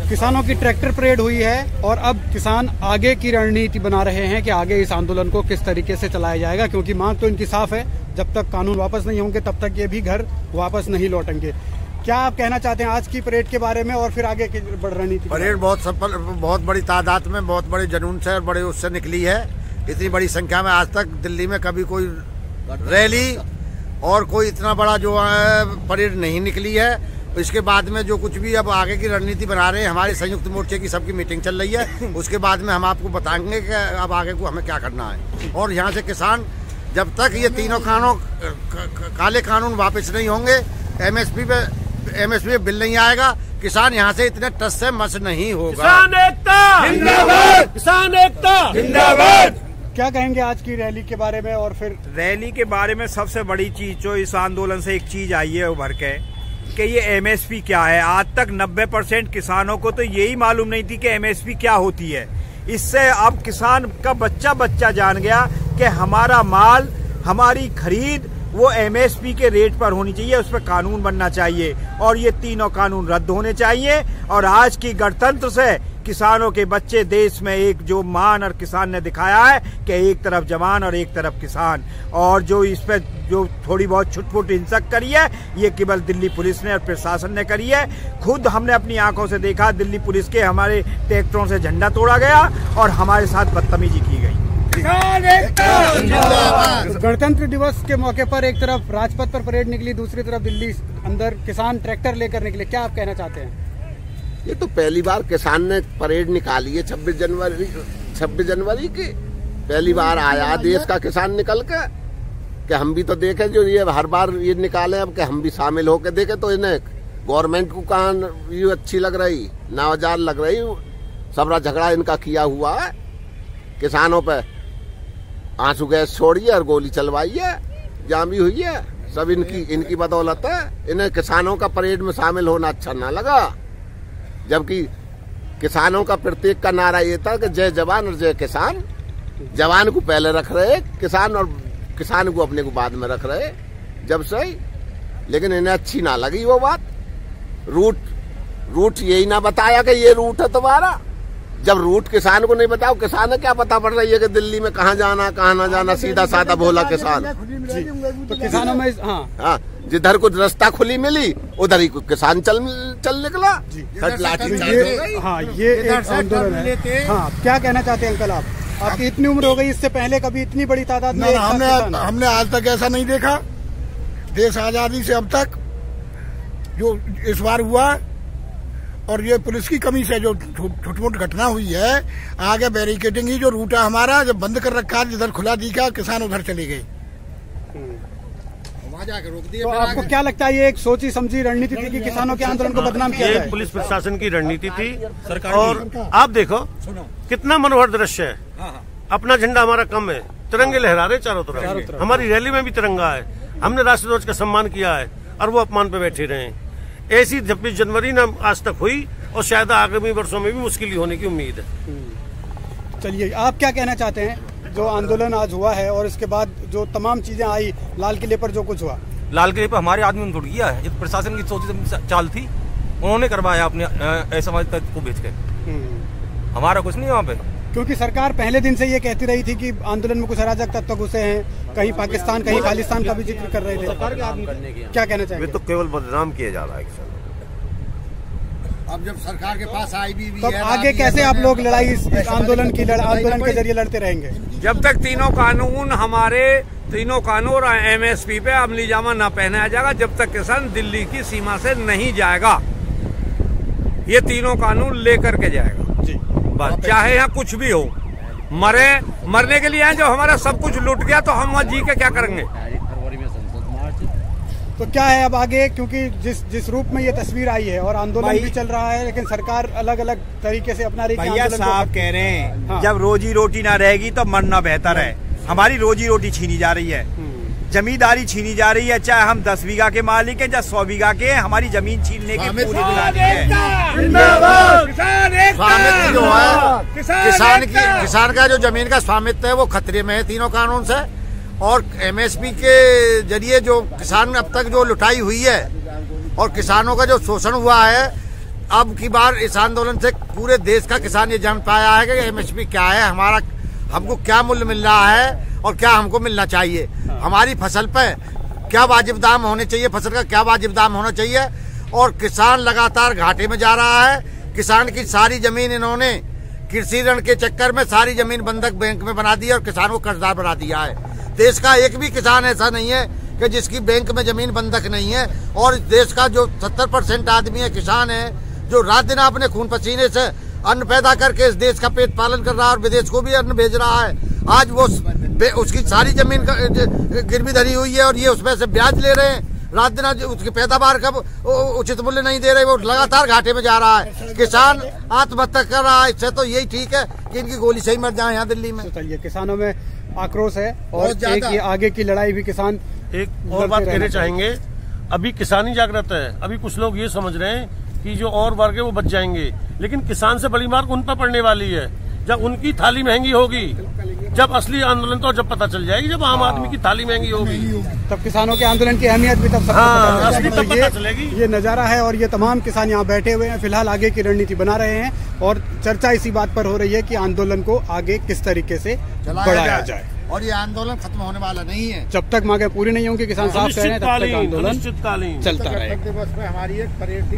किसानों की tractor parade हुई है और अब किसान आगे की रणनीति बना रहे हैं कि आगे इस आंदोलन को किस तरीके से चलाया जाएगा, क्योंकि मांग तो इनकी साफ है, जब तक कानून वापस नहीं होंगे तब तक ये भी घर वापस नहीं लौटेंगे। क्या आप कहना चाहते हैं आज की परेड के बारे में और फिर आगे की रणनीति? परेड बहुत सफल, बहुत बड़ी तादाद में, बहुत बड़े जुनून से और बड़े उससे निकली है। इतनी बड़ी संख्या में आज तक दिल्ली में कभी कोई रैली और कोई इतना बड़ा जो है परेड नहीं निकली है। इसके बाद में जो कुछ भी अब आगे की रणनीति बना रहे हैं, हमारे संयुक्त मोर्चे की सबकी मीटिंग चल रही है, उसके बाद में हम आपको बताएंगे कि अब आगे को हमें क्या करना है। और यहाँ से किसान जब तक ये तीनों काले कानून वापस नहीं होंगे, एमएसपी पे बिल नहीं आएगा, किसान यहाँ से इतने टस से मस नहीं होगा। किसान एकता जिंदाबाद, किसान एकता जिंदाबाद। क्या कहेंगे आज की रैली के बारे में? और फिर रैली के बारे में सबसे बड़ी चीज जो इस आंदोलन से एक चीज आई है उभर के कि ये एमएसपी क्या है। आज तक 90% किसानों को तो यही मालूम नहीं थी कि एमएसपी क्या होती है। इससे अब किसान का बच्चा जान गया कि हमारा माल, हमारी खरीद वो एमएसपी के रेट पर होनी चाहिए, उस पर कानून बनना चाहिए और ये तीनों कानून रद्द होने चाहिए। और आज की गणतंत्र से किसानों के बच्चे देश में एक जो मान और किसान ने दिखाया है कि एक तरफ जवान और एक तरफ किसान, और जो इस पे जो थोड़ी बहुत छुटपुट हिंसक करी है ये केवल दिल्ली पुलिस ने और प्रशासन ने करी है। खुद हमने अपनी आंखों से देखा, दिल्ली पुलिस के हमारे ट्रैक्टरों से झंडा तोड़ा गया और हमारे साथ बदतमीजी की गई। गणतंत्र दिवस के मौके पर एक तरफ राजपथ पर परेड निकली, दूसरी तरफ दिल्ली अंदर किसान ट्रैक्टर लेकर निकले, क्या आप कहना चाहते हैं? ये तो पहली बार किसान ने परेड निकाली है 26 जनवरी की। पहली बार आया देश का किसान निकल के, कि हम भी तो देखें, जो ये हर बार ये निकाले अब कि हम भी शामिल होकर देखें। तो इन्हें गवर्नमेंट को कहाँ ये अच्छी लग रही, नावजार लग रही, सबरा झगड़ा इनका किया हुआ है। किसानों पे आंसू गैस छोड़ी है और गोली चलवाई है, जहाँ भी हुई है सब इनकी बदौलत है। इन्हें किसानों का परेड में शामिल होना अच्छा ना लगा, जबकि किसानों का प्रत्येक का नारा ये था कि जय जवान और जय किसान। जवान को पहले रख रहे किसान और किसान को अपने को बाद में रख रहे जब सही। लेकिन इन्हें अच्छी ना लगी वो बात। रूट यही ना बताया कि ये रूट है तुम्हारा। जब रूट किसान को नहीं बताओ, किसान है क्या पता पड़ रही है कि दिल्ली में कहाँ जाना कहाँ ना जाना। सीधा साधा बोला किसान। तो किसानों में हाँ, जिधर कुछ रास्ता खुली मिली उधर ही किसान चल निकला। हाँ, ये एक आंदोलन है। हाँ, क्या कहना चाहते हैं अंकल आप? आपकी इतनी उम्र हो गई, इससे पहले कभी इतनी बड़ी तादाद में? हमने आज तक ऐसा नहीं देखा। देश आजादी से अब तक जो इस बार हुआ, और ये पुलिस की कमी से जो छोटी मोटी घटना हुई है, आगे बैरिकेडिंग ही जो रूट है हमारा जब बंद कर रखा, जिधर खुला दिखा किसान उधर चले गए। तो आपको क्या लगता है ये एक सोची समझी रणनीति थी कि किसानों के आंदोलन को बदनाम किया जाए? पुलिस प्रशासन की रणनीति थी। और आप देखो कितना मनोहर दृश्य है। अपना झंडा हमारा कम है, तिरंगे लहरा रहे चारों तरफ। हमारी रैली में भी तिरंगा है, हमने राष्ट्रध्वज का सम्मान किया है और वो अपमान पे बैठे रहे। ऐसी 26 जनवरी न आज तक हुई और शायद आगामी वर्षों में भी मुश्किल होने की उम्मीद है। चलिए, आप क्या कहना चाहते हैं? जो आंदोलन आज हुआ है और इसके बाद जो तमाम चीजें आई, लाल किले पर जो कुछ हुआ, लाल किले पर हमारे आदमी ने किया है। ये प्रशासन की सोची चाल थी, उन्होंने करवाया अपने असमाज को भेज के। हमारा कुछ नहीं वहाँ पे, क्योंकि सरकार पहले दिन से ये कहती रही थी कि आंदोलन में कुछ अराजक तत्व घुसे हैं, कहीं पाकिस्तान कहीं खालिस्तान का भी जिक्र कर रहे थे। क्या कहना चाहिए? तो केवल बदनाम किया जा रहा है। अब जब सरकार के पास आई भी तो आगे कैसे आप लोग लड़ाई इस आंदोलन के जरिए लड़ते रहेंगे? जब तक तीनों कानून और एमएसपी पे अमली जामा न पहनाया जाएगा, जब तक किसान दिल्ली की सीमा से नहीं जाएगा। ये तीनों कानून लेकर के जाएगा जी, बस चाहे यहाँ कुछ भी हो। मरने के लिए है, जब हमारा सब कुछ लूट गया तो हम वहाँ जी के क्या करेंगे? तो क्या है अब आगे, क्योंकि जिस रूप में ये तस्वीर आई है और आंदोलन भी चल रहा है, लेकिन सरकार अलग अलग तरीके से अपना रही है। भैया साहब कह रहे हैं हाँ। जब रोजी रोटी ना रहेगी तो मरना बेहतर है। हमारी रोजी रोटी छीनी जा रही है, जमींदारी छीनी जा रही है। चाहे हम 10 बीघा के मालिक हैं, चाहे 100 बीघा के हैं, हमारी जमीन छीनने की पूरी प्लानिंग है। किसान का जो जमीन का स्वामित्व है वो खतरे में है तीनों कानून से। और एमएसपी के जरिए जो किसान अब तक जो लुटाई हुई है और किसानों का जो शोषण हुआ है, अब की बार इस आंदोलन से पूरे देश का किसान ये जान पाया है कि एमएसपी क्या है, हमको क्या मूल्य मिल रहा है और क्या हमको मिलना चाहिए, हमारी फसल पे क्या वाजिब दाम होने चाहिए, फसल का क्या वाजिब दाम होना चाहिए। और किसान लगातार घाटे में जा रहा है। किसान की सारी जमीन इन्होंने कृषि ऋण के चक्कर में सारी जमीन बंधक बैंक में बना दी है और किसान को कर्जदार बना दिया है। देश का एक भी किसान ऐसा नहीं है कि जिसकी बैंक में जमीन बंधक नहीं है। और देश का जो 70% आदमी है, किसान है, जो रात दिन अपने खून पसीने से अन्न पैदा करके इस देश का पेट पालन कर रहा है और विदेश को भी अन्न भेज रहा है। आज वो उसकी सारी जमीन गिरवी धरी हुई है और ये उसमें से ब्याज ले रहे हैं। रात दिन उसकी पैदावार का उचित मूल्य नहीं दे रहे, वो लगातार घाटे में जा रहा है। किसान आत्महत्या कर रहा है। इससे तो यही ठीक है कि इनकी गोली सही मर जाए यहाँ दिल्ली में। तो चलिए, किसानों में आक्रोश है और एक ये आगे की लड़ाई भी किसान एक और बात कहना चाहेंगे। अभी किसान ही जागृत है। अभी कुछ लोग ये समझ रहे हैं कि जो और वर्ग है वो बच जाएंगे, लेकिन किसान से बड़ी मार उन पर पड़ने वाली है। जब उनकी थाली महंगी होगी, जब असली आंदोलन तो जब पता चल जाएगी, जब आम आदमी की थाली महंगी होगी, तब किसानों के आंदोलन की अहमियत भी तब पता चलेगी। ये नजारा है और ये तमाम किसान यहाँ बैठे हुए हैं, फिलहाल आगे की रणनीति बना रहे हैं और चर्चा इसी बात पर हो रही है कि आंदोलन को आगे किस तरीके से बढ़ाया जाए। और ये आंदोलन खत्म होने वाला नहीं है जब तक मांगे पूरी नहीं होंगी। किसान साफ कह रहे हैं तब तक आंदोलन चलता रहेगा। दिवस में हमारी एक परेड थी।